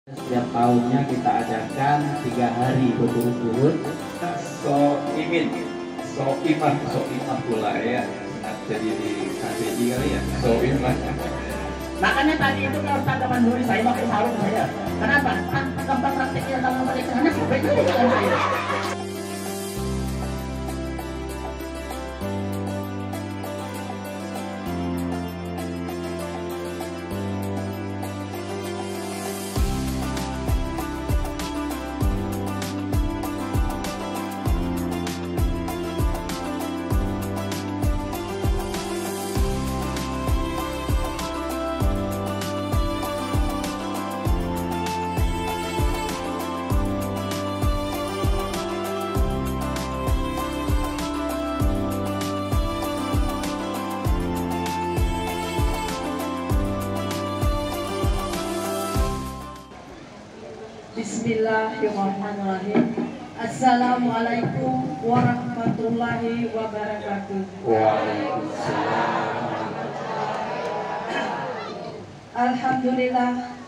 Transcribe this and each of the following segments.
Setiap tahunnya kita adakan 3 hari berturut-turut. So imah pula ya. Jadi di KPI kali ya. So imah. Makanya tadi itu kalau Ustaz Manduri saya pakai sarung saya. Kenapa? Tempat prakteknya kalau mereka anak berbeda dengan saya. Bismillahirrahmanirrahim. Assalamualaikum warahmatullahi wabarakatuh. Waalaikumsalam.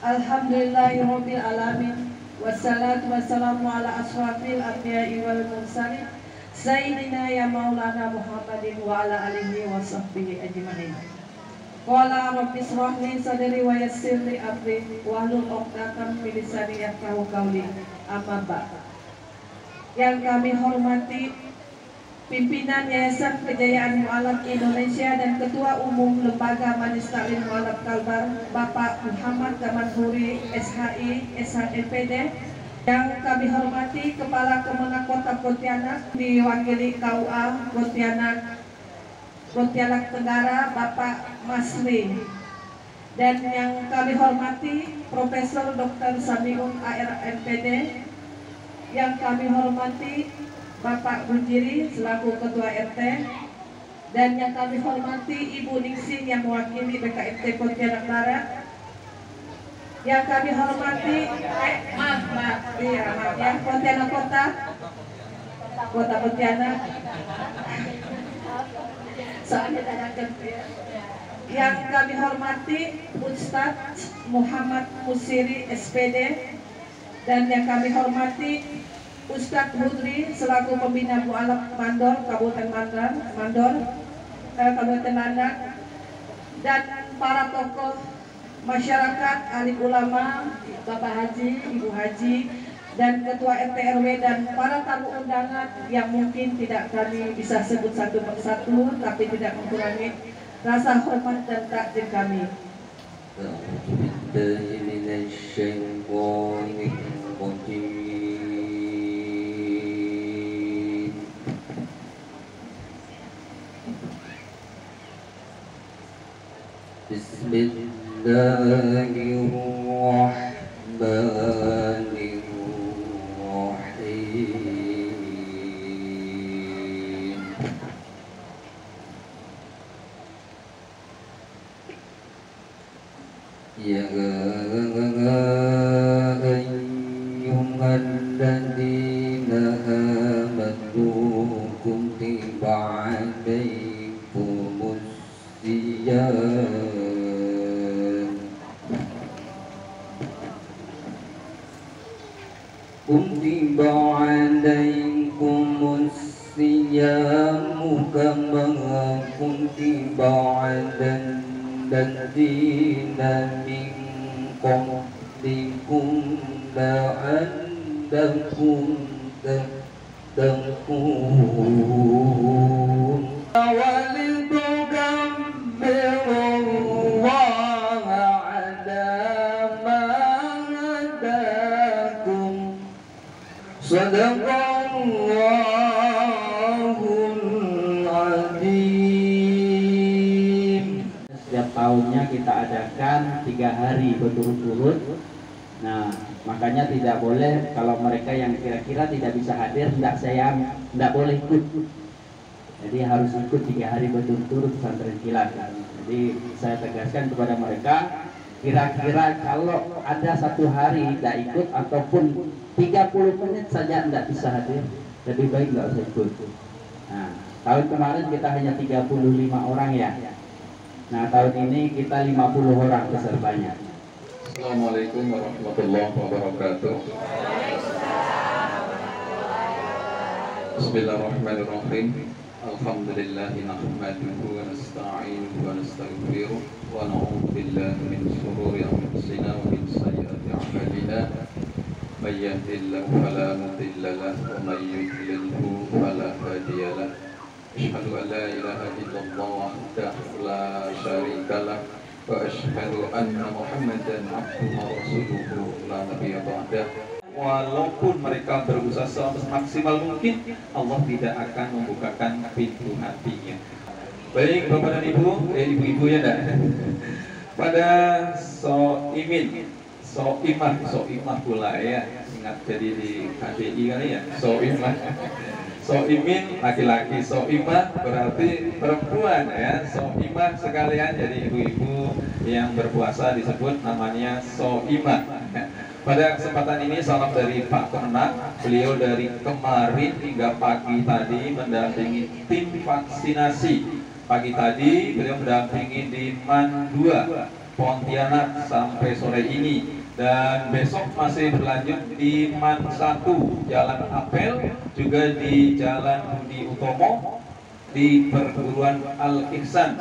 Alhamdulillahirabbil alamin. Wassalatu wassalamu ala asrafil anbiya'i wal mursalin sayyidina ya maulana Muhammadin wa ala alihi wa sahbihi ajma'in. Qala rabbi shrah li sadri wa yassir li amri wahlul 'uqdatam min lisani yafqahu qawli. Amma ba'd. Yang kami hormati pimpinan Yayasan Kejayaan Mu'alaf Indonesia dan Ketua Umum Lembaga Majelis Taklim Mu'alaf Kalbar, Bapak Muhammad Manhuri SHI SHMPD. Yang kami hormati Kepala Kemenang Kota Pontianak diwakili KUA Pontianak Tenggara Bapak Masri, dan yang kami hormati Profesor Dr. Samiun ARMPD, yang kami hormati Bapak Bunjiri selaku Ketua RT, dan yang kami hormati Ibu Ningsih yang mewakili BKMT Pontianak Barat, yang kami hormati Pontianak Kota Pontianak. Yang kami hormati Ustadz Muhammad Musiri SPD, dan yang kami hormati Ustadz Hudri selaku pembina Mu'alaf Mandor Kabupaten Mandor Kabupaten Landak, dan para tokoh masyarakat, alim ulama, Bapak Haji, Ibu Haji, dan Ketua RT RW, dan para tamu undangan yang mungkin tidak kami bisa sebut satu persatu, tapi tidak mengurangi rasa hormat dan takdir kami. Bismillahirrahmanirrahim. Ya ayyuhalladzina amanu kutiba alaikumus siyam kutiba alaikumus siyamu kama kutiba alal ladzina min qablikum la'allakum tattaqun. Walitukammirullaha ala ma hadakum. Shadaqallahul azim. Setiap tahunnya kita adakan 3 hari berturut-turut. Nah, makanya tidak boleh kalau mereka yang kira-kira tidak bisa hadir, tidak boleh ikut. Jadi harus ikut 3 hari berturut-turut pesantren kilat. Jadi saya tegaskan kepada mereka, kira-kira kalau ada 1 hari tidak ikut ataupun 30 menit saja tidak bisa hadir, lebih baik nggak usah ikut. Nah, tahun kemarin kita hanya 35 orang ya. Nah, tahun ini kita 50 orang pesertanya. Assalamualaikum warahmatullahi wabarakatuh. Bismillahirrahmanirrahim. Alhamdulillahi nahmaduhu wa nasta'inuhu wa nastaghfiruh wa na'udzu billahi min shururi anfusina wa min sayyiati a'malina. May yahdihillahu fala mudilla lahu wa may yudlilhu fala hadiya lahu. Asyhadu an la ilaha illallah wahdahu la syarika lahu wa asyhadu anna Muhammadan abduhu wa rasuluhu la nabiyya ba'dahu. Walaupun mereka berusaha semaksimal mungkin, Allah tidak akan membukakan pintu hatinya. Baik Bapak dan Ibu, ibu-ibu ya enggak? Pada soimah pula ya, ingat jadi di KDI kali ya, soimah. Soimin laki-laki, soimah berarti perempuan ya. Soimah sekalian, jadi ibu-ibu yang berpuasa disebut namanya soimah. Pada kesempatan ini salam dari Pak Kemenak. Beliau dari kemarin hingga pagi tadi mendampingi tim vaksinasi. Pagi tadi beliau mendampingi di MAN 2 Pontianak sampai sore ini. Dan besok masih berlanjut di MAN 1 Jalan Apel, juga di Jalan Budi Utomo, di Perguruan Al-Ihsan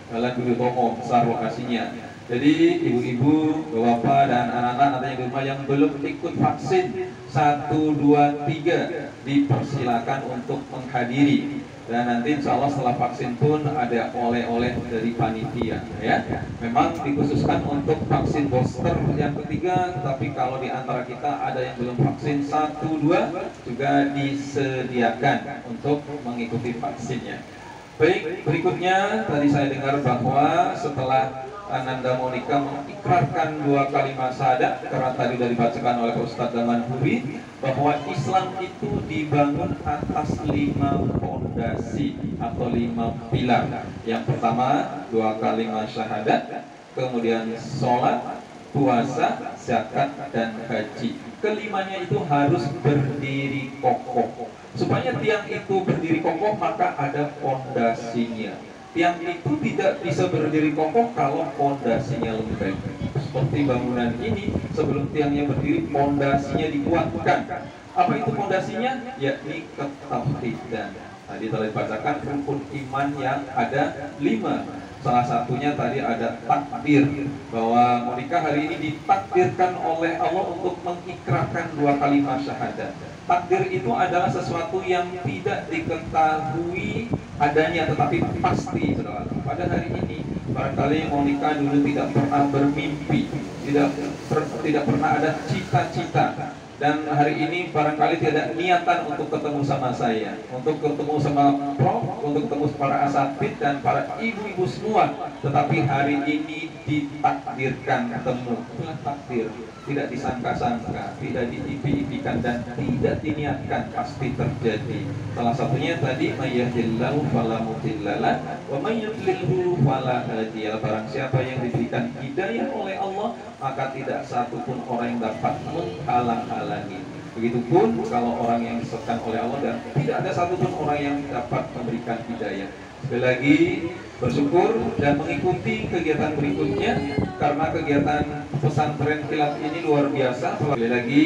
Jalan Budi Utomo, besar lokasinya. Jadi ibu-ibu, bapak dan anak-anak nanti di rumah yang belum ikut vaksin 1, 2, 3 dipersilakan untuk menghadiri. Dan nanti insya Allah setelah vaksin pun ada oleh-oleh dari panitia ya. Memang dikhususkan untuk vaksin booster yang ketiga, tapi kalau di antara kita ada yang belum vaksin 1, 2 juga disediakan untuk mengikuti vaksinnya. Baik, berikutnya tadi saya dengar bahwa setelah Ananda Monika mengikrarkan 2 kalimat syahadat, karena tadi sudah dibacakan oleh Ustadz Daman Huri bahwa Islam itu dibangun atas 5 fondasi atau 5 pilar. Yang pertama 2 kalimat syahadat, kemudian sholat, puasa, zakat, dan haji. Kelimanya itu harus berdiri kokoh. Supaya tiang itu berdiri kokoh, maka ada fondasinya. Tiang itu tidak bisa berdiri kokoh kalau fondasinya lembek. Seperti bangunan ini, sebelum tiangnya berdiri, fondasinya dikuatkan. Apa itu fondasinya? Yakni ketauhidan. Tadi telah dibacakan rukun iman yang ada 5. Salah satunya tadi ada takdir, bahwa Monika hari ini ditakdirkan oleh Allah untuk mengikrarkan 2 kalimat syahadat. Takdir itu adalah sesuatu yang tidak diketahui adanya, tetapi pasti berlaku. Pada hari ini barangkali Monika dulu tidak pernah bermimpi, tidak pernah ada cita-cita, dan hari ini barangkali tidak niatan untuk ketemu sama saya, untuk ketemu sama Prof, untuk ketemu para asatid dan para ibu-ibu semua. Tetapi hari ini ditakdirkan ketemu. Itulah takdir. Tidak disangka-sangka, tidak diimpi-impikan, dan tidak diniatkan, pasti terjadi. Salah satunya tadi mayyahdillahu fala mudhillalah wa may yudlilhu fala hadiya. Barang siapa yang diberikan hidayah oleh Allah, maka tidak satupun orang yang dapat menghalang-halangi. Begitupun kalau orang yang disesatkan oleh Allah, dan tidak ada satupun orang yang dapat memberikan hidayah. Sekali lagi bersyukur dan mengikuti kegiatan berikutnya, karena kegiatan pesantren kilat ini luar biasa. Sekali lagi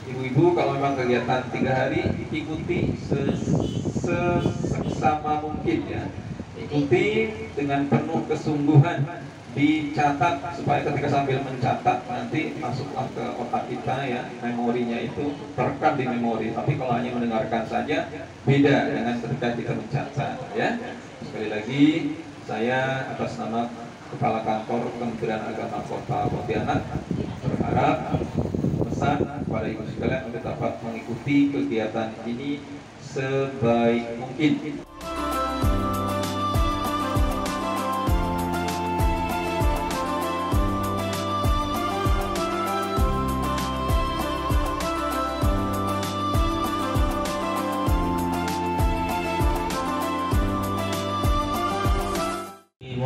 ibu-ibu, kalau memang kegiatan 3 hari, ikuti sesama mungkin ya. Ikuti dengan penuh kesungguhan, dicatat supaya ketika sambil mencatat nanti masuklah ke otak kita ya, memorinya itu terekam di memori. Tapi kalau hanya mendengarkan saja, beda dengan ketika kita mencatat ya. Sekali lagi saya atas nama Kepala Kantor Kementerian Agama Kota Pontianak berharap pesan kepada ibu sekalian untuk dapat mengikuti kegiatan ini sebaik mungkin.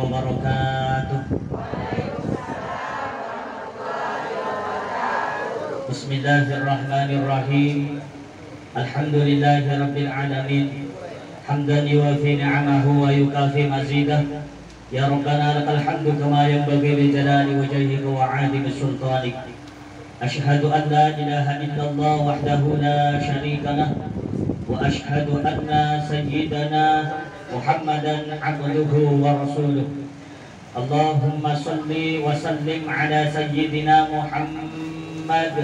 Wabarakatuh. Bismillahirrahmanirrahim. Alhamdulillahirabbil alamin. Hamdan yuwafi ni'amahu wa yukafi mazidah. يا ربنا لك الحمد كما ينبغي لجلال وجهك وعظيم سلطانك. أشهد أن لا إله إلا الله وحده لا شريك له، وأشهد أن سيدنا محمدا عبده ورسوله. اللهم صل وسلم على سيدنا محمد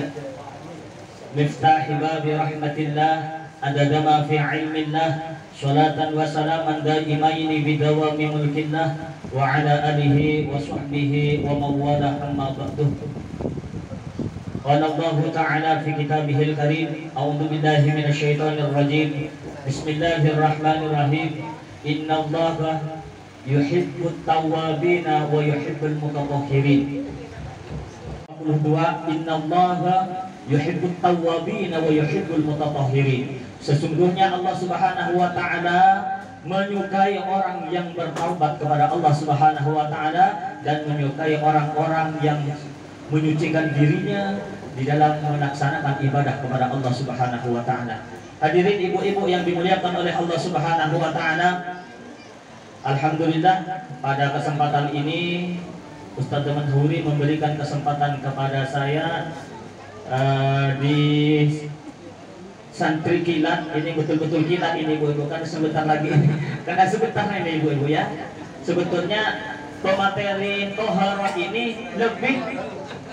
مفتاح باب رحمة الله عدد ما في علم الله، صلاة وسلاما دائمين بدوام ملك الله وعلى آله وصحبه ومن والاه. أما بعد، قال الله تعالى في كتابه الكريم: أعوذ بالله من الشيطان الرجيم، بسم الله الرحمن الرحيم. إن الله يحب التوابين ويحب المتطهرين. Inna Allah yuhibbut tawwabin wa yuhibbul mutatahhirin. Sesungguhnya Allah Subhanahu wa taala menyukai orang yang bertaubat kepada Allah Subhanahu wa taala dan menyukai orang-orang yang menyucikan dirinya di dalam melaksanakan ibadah kepada Allah Subhanahu wa taala. Hadirin ibu-ibu yang dimuliakan oleh Allah Subhanahu wa taala, alhamdulillah pada kesempatan ini Ustadz Manhuri memberikan kesempatan kepada saya di santri kilat ini, betul-betul kilat ini ibu-ibu, kan sebentar lagi karena sebentar ini ibu-ibu ya. Sebetulnya pemateri toharoh ini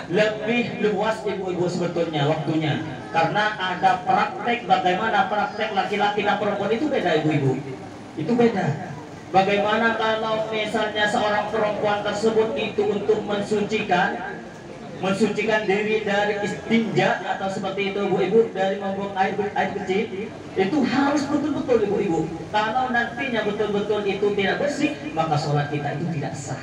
lebih luas ibu-ibu sebetulnya waktunya, karena ada praktek, bagaimana praktek laki-laki dan perempuan itu beda ibu-ibu, itu beda. Bagaimana kalau misalnya seorang perempuan tersebut itu untuk mensucikan diri dari istinja atau seperti itu ibu-ibu, dari membuang air kecil, itu harus betul-betul ibu-ibu. Kalau nantinya betul-betul itu tidak bersih, maka sholat kita itu tidak sah.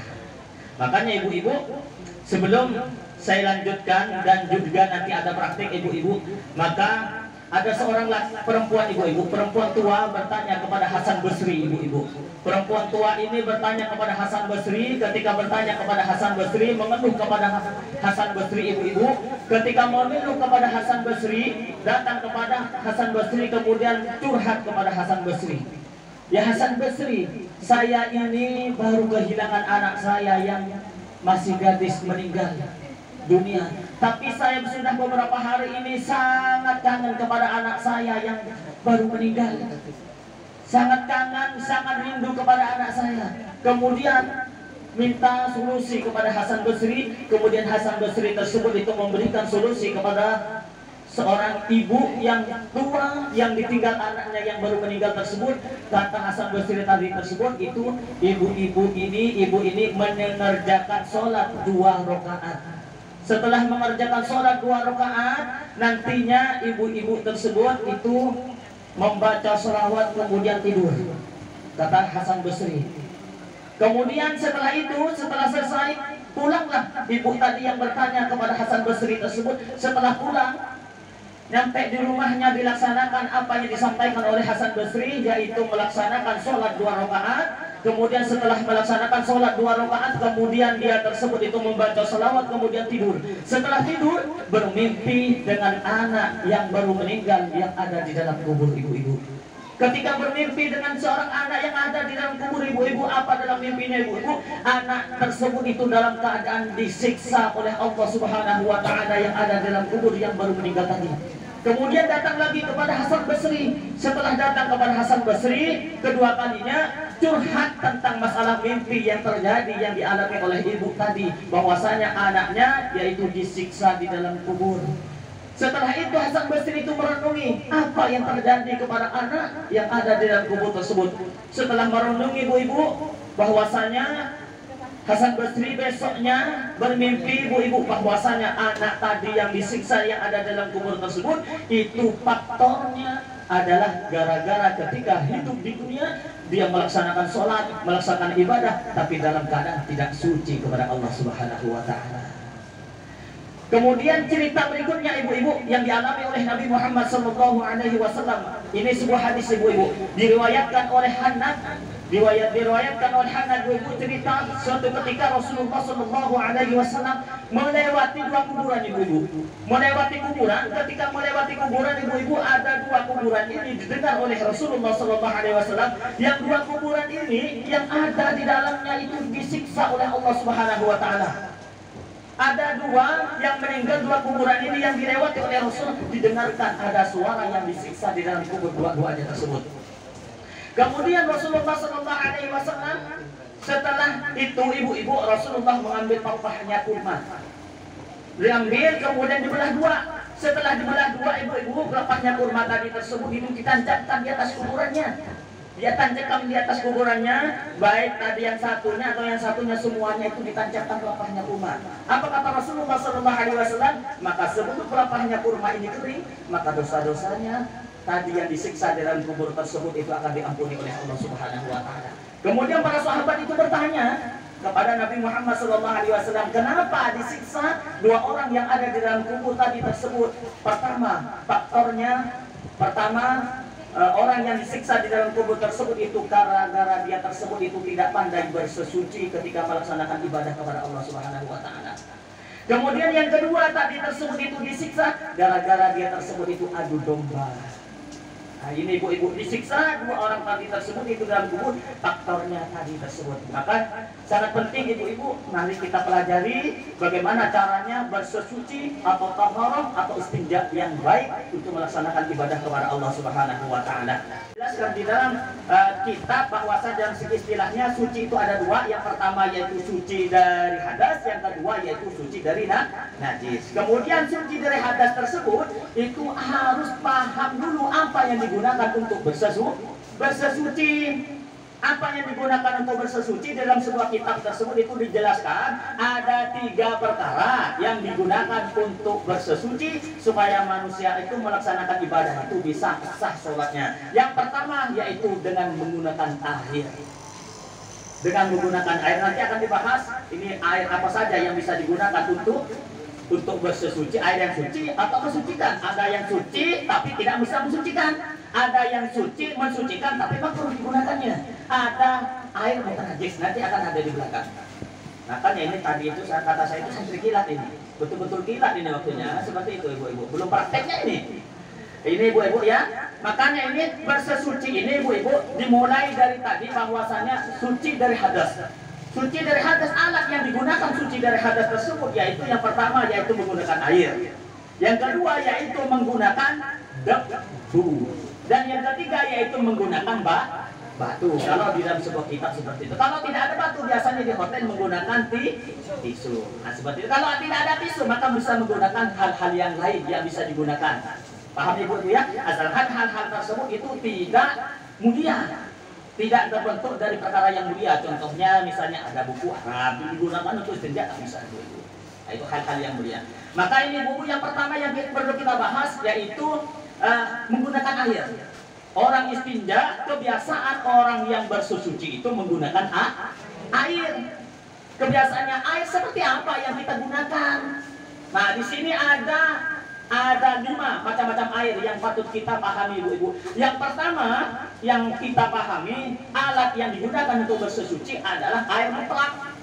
Makanya ibu-ibu, sebelum saya lanjutkan dan juga nanti ada praktik ibu-ibu, maka ada seorang perempuan ibu-ibu, perempuan tua bertanya kepada Hasan Basri ibu-ibu. Perempuan tua ini bertanya kepada Hasan Basri. Ketika bertanya kepada Hasan Basri, mengeluh kepada Hasan Basri ibu-ibu. Ketika mengeluh kepada Hasan Basri, datang kepada Hasan Basri kemudian curhat kepada Hasan Basri. Ya Hasan Basri, saya ini baru kehilangan anak saya yang masih gadis meninggal dunia. Tapi saya sudah beberapa hari ini sangat kangen kepada anak saya yang baru meninggal. Sangat kangen, sangat rindu kepada anak saya. Kemudian minta solusi kepada Hasan Basri. Kemudian Hasan Basri tersebut itu memberikan solusi kepada seorang ibu yang tua yang ditinggal anaknya yang baru meninggal tersebut. Kata Hasan Basri tadi tersebut itu ibu ini mengerjakan sholat 2 rakaat. Setelah mengerjakan sholat 2 rakaat, nantinya ibu-ibu tersebut itu membaca sholawat kemudian tidur. Kata Hasan Basri. Kemudian setelah itu, setelah selesai, pulanglah ibu tadi yang bertanya kepada Hasan Basri tersebut. Setelah pulang, nyampe di rumahnya dilaksanakan apa yang disampaikan oleh Hasan Basri, yaitu melaksanakan sholat 2 rakaat. Kemudian setelah melaksanakan sholat 2 rakaat, kemudian dia tersebut itu membaca sholawat kemudian tidur. Setelah tidur, bermimpi dengan anak yang baru meninggal yang ada di dalam kubur ibu-ibu. Ketika bermimpi dengan seorang anak yang ada di dalam kubur ibu-ibu, apa dalam mimpinya ibu-ibu? Anak tersebut itu dalam keadaan disiksa oleh Allah Subhanahu wa taala yang ada dalam kubur yang baru meninggal tadi. Kemudian datang lagi kepada Hasan Basri. Setelah datang kepada Hasan Basri kedua kalinya, curhat tentang masalah mimpi yang terjadi yang dialami oleh ibu tadi, bahwasanya anaknya yaitu disiksa di dalam kubur. Setelah itu Hasan Basri itu merenungi apa yang terjadi kepada anak yang ada di dalam kubur tersebut. Setelah merenungi ibu-ibu, bahwasanya Hasan Basri besoknya bermimpi ibu-ibu bahwasanya anak tadi yang disiksa yang ada dalam kubur tersebut itu faktornya adalah gara-gara ketika hidup di dunia dia melaksanakan sholat, melaksanakan ibadah, tapi dalam keadaan tidak suci kepada Allah Subhanahu wa taala. Kemudian cerita berikutnya ibu-ibu yang dialami oleh Nabi Muhammad SAW. Ini sebuah hadis ibu-ibu diriwayatkan oleh Hanad. Diriwayatkan oleh Hanad ibu cerita suatu ketika Rasulullah SAW melewati dua kuburan ibu-ibu. Melewati kuburan, ketika melewati kuburan ibu-ibu ada dua kuburan ini didengar oleh Rasulullah SAW. Yang dua kuburan ini yang ada di dalamnya itu disiksa oleh Allah Subhanahu Wa Taala. Ada dua yang meninggal, dua kuburan ini yang dilewati oleh Rasul, didengarkan ada suara yang disiksa di dalam kubur dua-duanya tersebut. Kemudian Rasulullah SAW setelah itu ibu-ibu Rasulullah mengambil papahnya kurma, diambil kemudian dibelah dua. Setelah dibelah dua ibu-ibu pelapahnya kurma tadi tersebut itu ditancapkan di atas kuburannya. Dia tancapkan di atas kuburannya, baik tadi yang satunya atau yang satunya semuanya itu ditancapkan pelapahnya kurma. Apa kata Rasulullah SAW? Maka sebelum pelapahnya kurma ini kering, maka dosa-dosanya tadi yang disiksa di dalam kubur tersebut itu akan diampuni oleh Allah Subhanahu Wa Taala. Kemudian para sahabat itu bertanya kepada Nabi Muhammad SAW, kenapa disiksa dua orang yang ada di dalam kubur tadi tersebut? Pertama, faktornya orang yang disiksa di dalam kubur tersebut itu gara-gara dia tersebut itu tidak pandai bersesuci ketika melaksanakan ibadah kepada Allah Subhanahu Wa Taala. Kemudian yang kedua tadi tersebut itu disiksa gara-gara dia tersebut itu adu domba. Nah ini ibu-ibu disiksa dua orang tadi tersebut itu dalam kubur, faktornya tadi tersebut. Maka sangat penting ibu-ibu, mari kita pelajari bagaimana caranya bersesuci atau taharah atau istinja yang baik untuk melaksanakan ibadah kepada Allah Subhanahu Wa Taala. Jelaskan di dalam kitab bahwasanya dalam segi istilahnya suci itu ada dua. Yang pertama yaitu suci dari hadas, yang kedua yaitu suci dari najis. Kemudian suci dari hadas tersebut itu harus paham dulu apa yang digunakan untuk bersesuci. Apa yang digunakan untuk bersesuci dalam sebuah kitab tersebut itu dijelaskan ada 3 perkara yang digunakan untuk bersesuci supaya manusia itu melaksanakan ibadah itu bisa sah sholatnya. Yang pertama yaitu dengan menggunakan air. Dengan menggunakan air, nanti akan dibahas ini air apa saja yang bisa digunakan untuk bersesuci. Air yang suci atau mensucikan. Ada yang suci tapi tidak bisa mensucikan. Ada yang suci mensucikan tapi makruh digunakannya. Ada air mutanajis, nanti akan ada di belakang. Makanya ini tadi itu kata saya itu santri kilat ini. Betul-betul kilat ini waktunya. Seperti itu ibu-ibu. Belum prakteknya ini. Ini ibu-ibu ya. Makanya ini bersesuci ini ibu-ibu dimulai dari tadi bahwasanya suci dari hadas. Suci dari hadas, alat yang digunakan suci dari hadas tersebut yaitu yang pertama yaitu menggunakan air. Yang kedua yaitu menggunakan debu. Dan yang ketiga yaitu menggunakan batu. Kalau di dalam sebuah kitab seperti itu. Kalau tidak ada batu biasanya di hotel menggunakan tisu. Nah seperti itu. Kalau tidak ada tisu maka bisa menggunakan hal-hal yang lain yang bisa digunakan. Paham ibu-ibu ya? Asalkan hal-hal tersebut itu tidak mulia. Tidak terbentuk dari perkara yang mulia. Contohnya misalnya ada buku Arab digunakan untuk istinja, bisa ibu-ibu. Nah, itu hal-hal yang mulia. Maka ini buku yang pertama yang perlu kita bahas yaitu menggunakan air. Orang istinja, kebiasaan orang yang bersesuci itu menggunakan air. Kebiasaannya air seperti apa yang kita gunakan? Nah, di sini ada 5 macam-macam air yang patut kita pahami ibu-ibu. Yang pertama yang kita pahami, alat yang digunakan untuk bersesuci adalah air mutlak.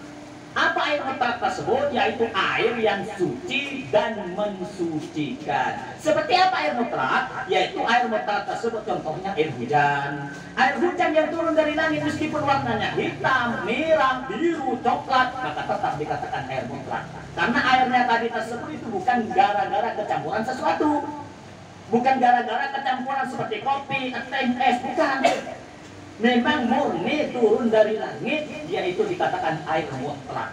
Apa air mutlak tersebut? Yaitu air yang suci dan mensucikan. Seperti apa air mutlak? Yaitu air mutlak tersebut contohnya air hujan. Air hujan yang turun dari langit meskipun warnanya hitam, merah, biru, coklat, maka tetap dikatakan air mutlak. Karena airnya tadi tersebut itu bukan gara-gara kecampuran sesuatu. Bukan gara-gara kecampuran seperti kopi, teh, es, bukan. Memang murni turun dari langit, yaitu dikatakan air mutlak.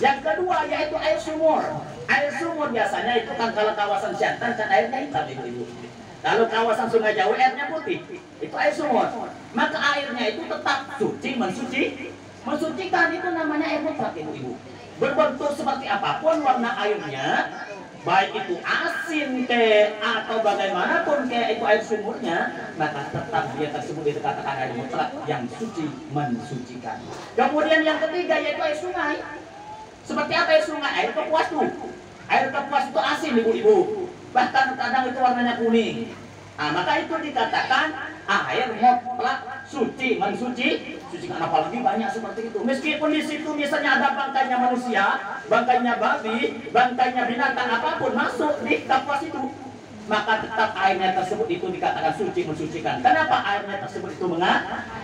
Yang kedua yaitu air sumur. Air sumur biasanya itu kan kalau kawasan Siantar kan airnya hitam ibu-ibu. Kalau kawasan Sungai Jawa airnya putih, itu air sumur. Maka airnya itu tetap suci, mensucikan, itu namanya air mutlak ibu-ibu. Berbentuk seperti apapun warna airnya, baik itu asin ke atau bagaimanapun ke itu air sumurnya, maka tetap dia tersebut dikatakan air mutlak yang suci, mensucikan. Kemudian yang ketiga yaitu air sungai. Seperti apa air sungai? Air Kapuas tuh. Air kapuas itu asin ibu-ibu, bahkan kadang itu warnanya kuning. Nah, maka itu dikatakan air mutlak suci, mensucikan. Apalagi banyak seperti itu. Meskipun di situ misalnya ada bangkainya manusia, bangkainya babi, bangkainya binatang apapun masuk di kapuas itu, maka tetap airnya tersebut itu dikatakan suci, mensucikan. Kenapa airnya tersebut itu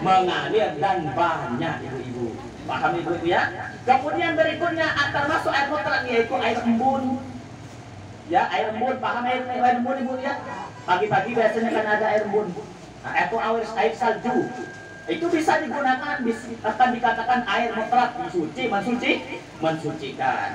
mengalir dan banyak ibu-ibu? Paham ibu-ibu ya? Kemudian berikutnya termasuk air mutlak yaitu air embun. Ya, air embun, paham air embun ibu ya? Pagi-pagi biasanya kan ada air embun. Nah, itu air salju. Itu bisa digunakan, akan dikatakan air mutlak, suci, mensucikan.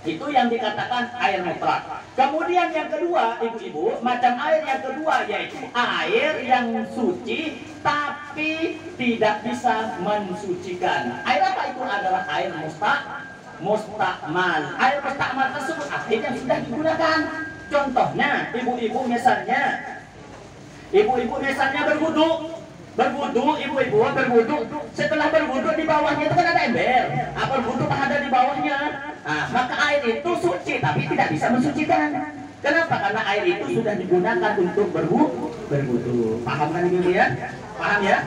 Itu yang dikatakan air mutlak. Kemudian yang kedua, ibu-ibu, macam air yang kedua yaitu air yang suci tapi tidak bisa mensucikan. Air apa itu? Adalah air mustakmal. Air mustakmal tersebut air yang sudah digunakan. Contohnya, ibu-ibu misalnya berwudu, ibu-ibu berwudu. Setelah berwudu di bawahnya itu kan ada ember. Apa berwudu ada di bawahnya? Nah, maka air itu suci tapi tidak bisa mensucikan. Kenapa? Karena air itu sudah digunakan untuk berwudu. Paham kan ibu ya? Paham ya?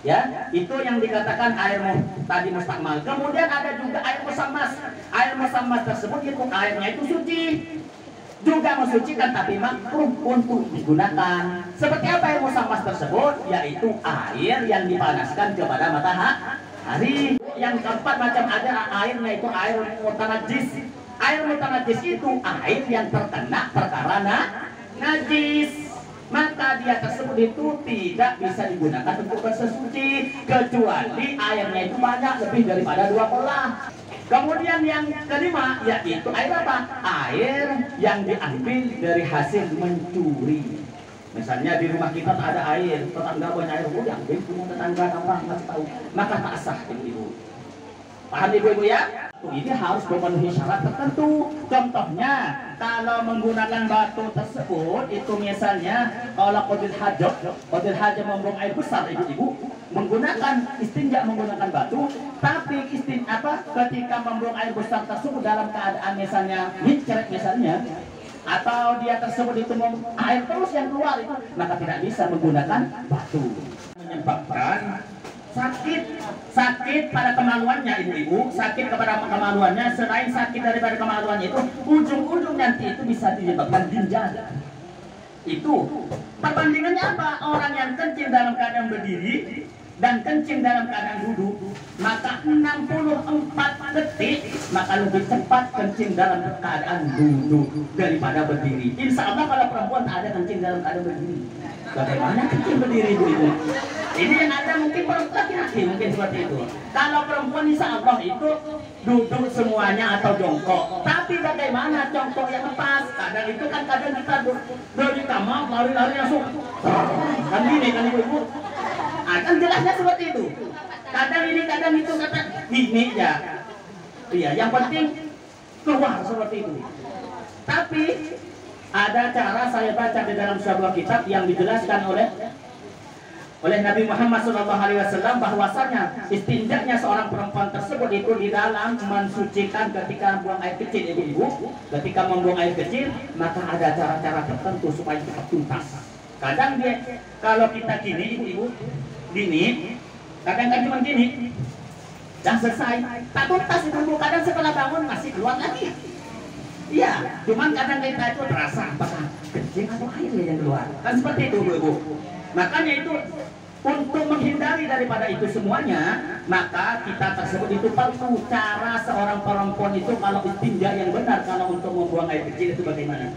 Ya, itu yang dikatakan air tadi mustakmal. Kemudian ada juga air musammas. Air musammas tersebut itu airnya itu suci, juga mensucikan tapi makruh untuk digunakan. Seperti apa air musammas tersebut? Yaitu air yang dipanaskan kepada matahari. Yang keempat macam ada airnya itu air mutanajis. Air mutanajis itu air yang terkena perkara najis. Maka dia tersebut itu tidak bisa digunakan untuk bersesuci kecuali airnya itu banyak lebih daripada 2 kolah. Kemudian yang kelima yaitu air apa? Air yang diambil dari hasil mencuri. Misalnya di rumah kita tak ada air, tetangga punya air, diambil punya tetangga apa nggak tahu, maka tak sah ibu-ibu. Paham ibu-ibu ya? Ini harus memenuhi syarat tertentu. Contohnya, kalau menggunakan batu tersebut, itu misalnya kalau qadil hajat membuang air besar ibu-ibu, menggunakan istinja menggunakan batu, tapi ketika membuang air besar tersebut dalam keadaan misalnya micret misalnya, atau dia tersebut itu air terus yang keluar itu, maka tidak bisa menggunakan batu. Menyebabkan sakit pada kemaluannya ibu-ibu, sakit kepada kemaluannya. Selain sakit daripada kemaluannya itu, ujung-ujung nanti itu bisa disebabkan ginjal. Itu perbandingannya apa? Orang yang kencing dalam keadaan berdiri dan kencing dalam keadaan duduk, maka 64 detik maka lebih cepat kencing dalam keadaan duduk daripada berdiri. Insya Allah kalau perempuan tak ada kencing dalam keadaan berdiri, bagaimana kencing berdiri ibu-ibu? Ini yang ada mungkin laki-laki mungkin seperti itu. Kalau perempuan insya Allah itu duduk semuanya atau jongkok. Tapi bagaimana jongkok yang lepas? Kadang itu kan kadang kita dari kamar lari-lari langsung kan gini kan ibu-ibu. Kan jelasnya seperti itu. Kadang ini kadang itu kata gini ya. Iya, yang penting keluar seperti itu. Tapi ada cara saya baca di dalam sebuah kitab yang dijelaskan oleh Nabi Muhammad SAW bahwasanya istinjaknya seorang perempuan tersebut itu di dalam mensucikan ketika buang air kecil ibu-ibu. Ketika membuang air kecil maka ada cara-cara tertentu supaya cepat tuntas. Kadang dia kalau kita gini ibu-ibu gini, kadang kan cuma gini dan selesai tak tuntas ibu-ibu. Kadang setelah bangun masih keluar lagi. Iya, cuman kadang kita itu terasa apakah kecil atau air yang keluar. Kan seperti itu ibu-ibu. Makanya itu untuk menghindari daripada itu semuanya, maka kita tersebut itu perlu cara seorang perempuan itu kalau istinja yang benar kalau untuk membuang air kecil itu bagaimana?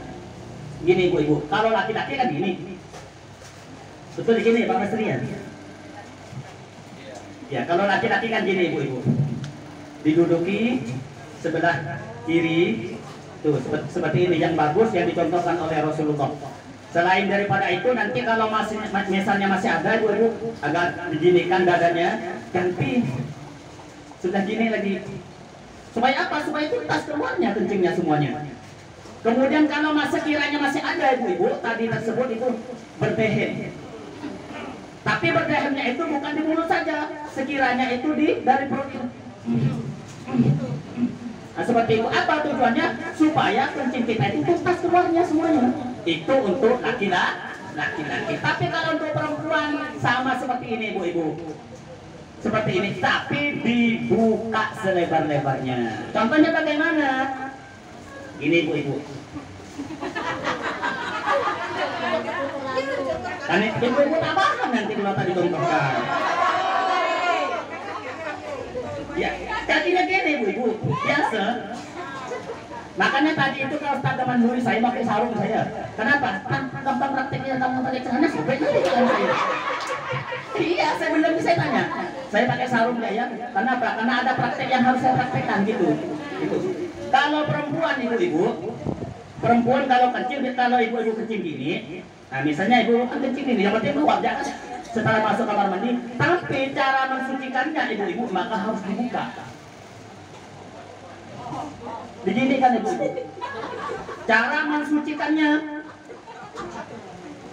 Gini ibu-ibu, kalau laki-laki kan gini. Betul gini Pak Mestri ya? Ya, kalau laki-laki kan gini ibu-ibu. Diduduki sebelah kiri, tuh seperti ini yang bagus yang dicontohkan oleh Rasulullah. Selain daripada itu nanti kalau misalnya masih ada ibu-ibu agak diginikan dadanya, ganti sudah gini lagi. Supaya apa? Supaya tuntas keluarnya kencingnya semuanya. Kemudian kalau sekiranya masih ada ibu-ibu tadi tersebut itu berdehem. Tapi berdehemnya itu bukan di mulut saja, sekiranya itu dari perut Nah, seperti itu. Apa tujuannya? Supaya kencing kita itu tuntas keluarnya semuanya. Itu untuk laki-laki. Tapi kalau untuk perempuan sama seperti ini, ibu-ibu. Seperti ini, tapi dibuka selebar-lebarnya. Contohnya bagaimana? Ini ibu-ibu. Kan ibu-ibu tambahan nanti kalau tadi contohkan. Ya, kakinya gini ibu-ibu, biasa. Makanya tadi itu kalau teman dulu saya pakai sarung saya. Kenapa? Kan gampang prakteknya gampang pakai celana sampai nanti kan saya. Iya, saya belum bisa tanya. Saya pakai sarung ya. Kenapa? Karena ada praktek yang harus saya praktekkan gitu. Gitu. Kalau perempuan ibu-ibu, perempuan kalau kecil, kalau ibu-ibu kecil gini, nah misalnya ibu kan kecil gini, yang penting keluar jangan setelah masuk kamar mandi. Tapi cara mensucikannya ibu-ibu maka harus dibuka. Begini kan ibu-ibu. Cara mensucikannya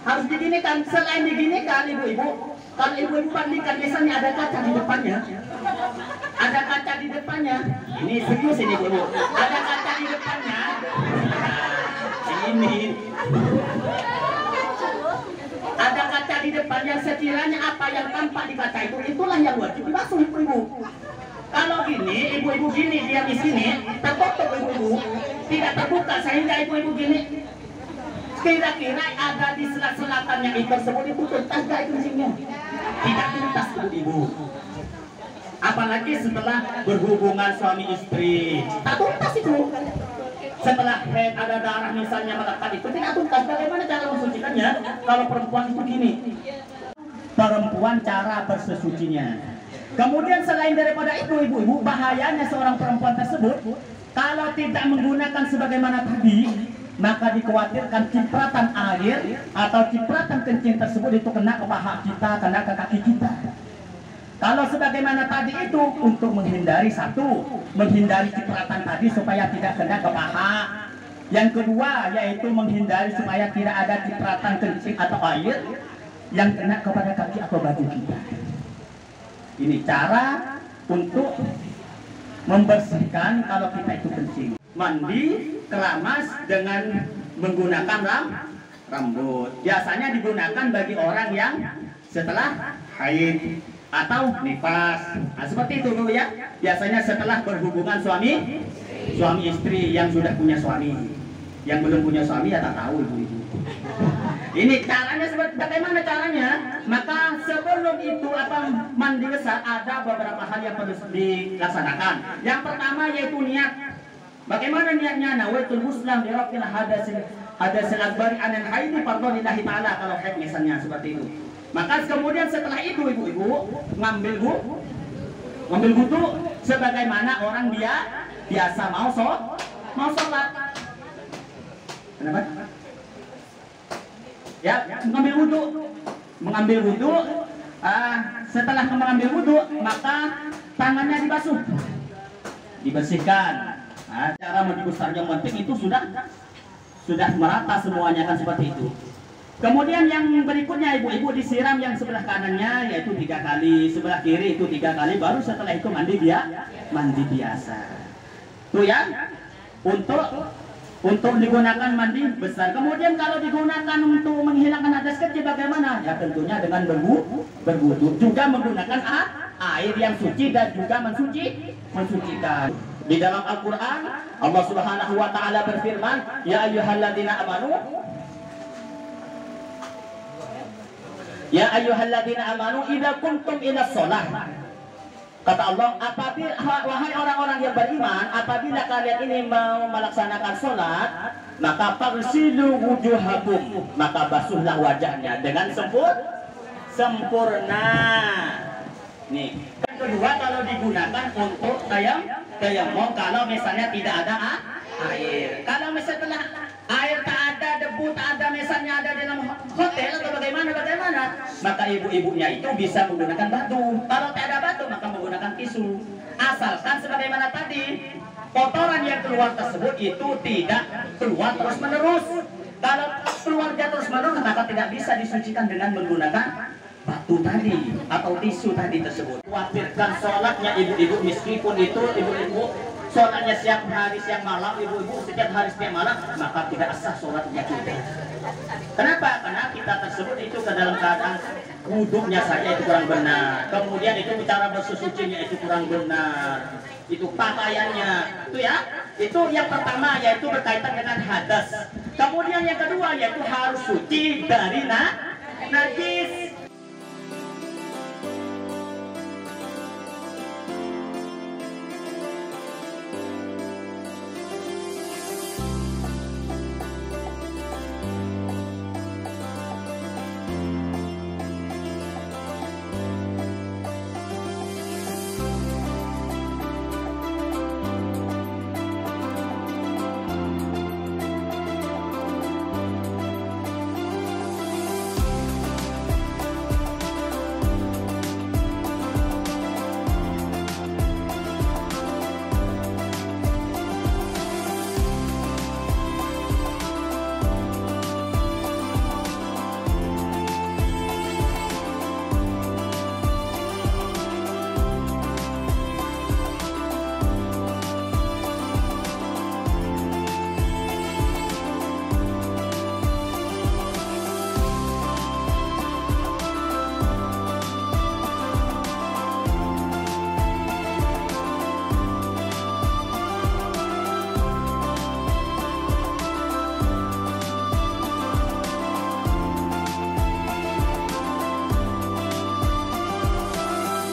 harus diginikan. Selain diginikan ibu-ibu, kalau ibu-ibu bandingkan misalnya ada kaca di depannya, ada kaca di depannya. Ini serius ini ibu. Ada kaca di depannya. Ini ada kaca di depannya, sekiranya apa yang tampak di kaca itu, itulah yang wajib dibasuh ibu-ibu. Kalau gini, ibu-ibu gini, diam di sini, tertutup ibu-ibu, tidak terbuka sehingga ibu-ibu gini, kira-kira ada di selat-selatannya itu tersebut itu tuntas gak kencingnya? Tidak tuntas ibu-ibu. Apalagi setelah berhubungan suami istri, tak tuntas itu. Setelah head ada darah misalnya melekat itu tidak tuntas. Bagaimana cara mensucikannya? Kalau perempuan itu gini, perempuan cara bersesucinya. Kemudian selain daripada itu ibu-ibu, bahayanya seorang perempuan tersebut kalau tidak menggunakan sebagaimana tadi, maka dikhawatirkan cipratan air atau cipratan kencing tersebut itu kena ke paha kita, kena ke kaki kita. Kalau sebagaimana tadi itu untuk menghindari satu, menghindari cipratan tadi supaya tidak kena ke paha. Yang kedua yaitu menghindari supaya tidak ada cipratan kencing atau air yang kena kepada kaki atau baju kita. Ini cara untuk membersihkan kalau kita itu kencing. Mandi keramas dengan menggunakan rambut. Biasanya digunakan bagi orang yang setelah haid atau nifas. Nah, seperti itu Bu ya. Biasanya setelah berhubungan suami istri yang sudah punya suami. Yang belum punya suami ya tak tahu ibu. Ini caranya seperti bagaimana caranya? Maka sebelum itu mandi besar ada beberapa hal yang perlu dilaksanakan. Yang pertama yaitu niat. Bagaimana niatnya? Nawaitul muslim dirafil hadasil akbari anil haidi fardhonillahi ta'ala, kalau haid misalnya seperti itu. Maka kemudian setelah itu ibu-ibu ngambil wudu sebagaimana orang dia biasa mau sholat. Kenapa? Ya, mengambil wudu. Setelah mengambil wudu, maka tangannya dibasuh, dibersihkan. Cara membesar yang penting itu sudah merata semuanya kan seperti itu. Kemudian yang berikutnya ibu-ibu disiram yang sebelah kanannya yaitu 3 kali, sebelah kiri itu 3 kali, baru setelah itu mandi biasa. Tuh ya, untuk digunakan mandi besar. Kemudian kalau digunakan untuk menghilangkan hadas kecil bagaimana? Ya tentunya dengan berwudu. Juga menggunakan air yang suci dan juga mensucikan. Di dalam Al-Quran Allah Subhanahu wa ta'ala berfirman, Ya ayyuhalladzina amanu idza kuntum ila shalah. Kata Allah, wahai orang-orang yang beriman, apabila kalian ini mau melaksanakan sholat, maka faghsilu wujuhakum, maka basuhlah wajahnya dengan sempurna. Nih. Yang kedua, kalau digunakan untuk tayammum, kalau misalnya tidak ada air. Kalau misalnya air tak ada, debu tak ada, misalnya ada di dalam hotel atau bagaimana, maka ibu-ibunya itu bisa menggunakan batu. Kalau tak ada batu, maka menggunakan tisu. Asalkan sebagaimana tadi, kotoran yang keluar tersebut itu tidak keluar terus-menerus. Kalau keluarnya terus-menerus, maka tidak bisa disucikan dengan menggunakan batu tadi atau tisu tadi tersebut. Khawatirkan sholatnya ibu-ibu, meskipun itu ibu-ibu sholatnya siang hari siang malam, ibu-ibu setiap hari setiap malam, maka tidak sah sholatnya kita. Kenapa? Karena kita tersebut itu ke dalam keadaan wudhunya saja itu kurang benar, kemudian itu cara bersucinya itu kurang benar, itu pakaiannya itu ya, itu yang pertama yaitu berkaitan dengan hadas. Kemudian yang kedua yaitu harus suci dari najis.